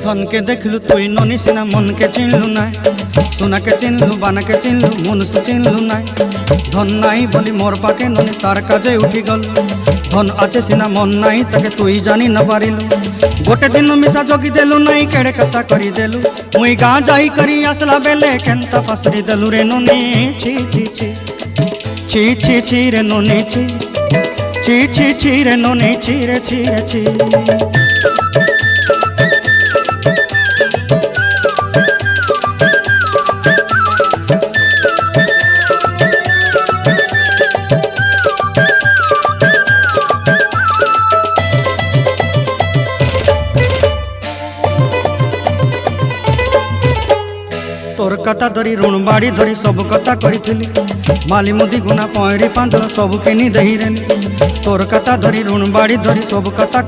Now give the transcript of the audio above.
धन के देखलु तुई ननी सिना मन के चिन्हलु ना सोना के चिन्हलु बाना के चिन्हलु मनुष्य चिन्हलु ना धन नाई बोली मोर पाके ननी तार काजे उठी गल धन आचे सिना मन नाई ताके तुई जानी न पारिलु गोटे दिन मिसा जगी देलु नाई केड़े कथा करी देलु मुई गाँ जाई करी आसला बेले केंता फासरी देलु रे ननी छी छी छी छी छी छी रे ननी छी छी छी छी रे ननी छी रे छी रे छी। तोर कथा धरी ऋण बाड़ी धरी सब कथा करी माली मुदी गुना पहरी पांदर सब किनी दही रेली तोर कथा धरी ऋण बाड़ी धरी सब कथा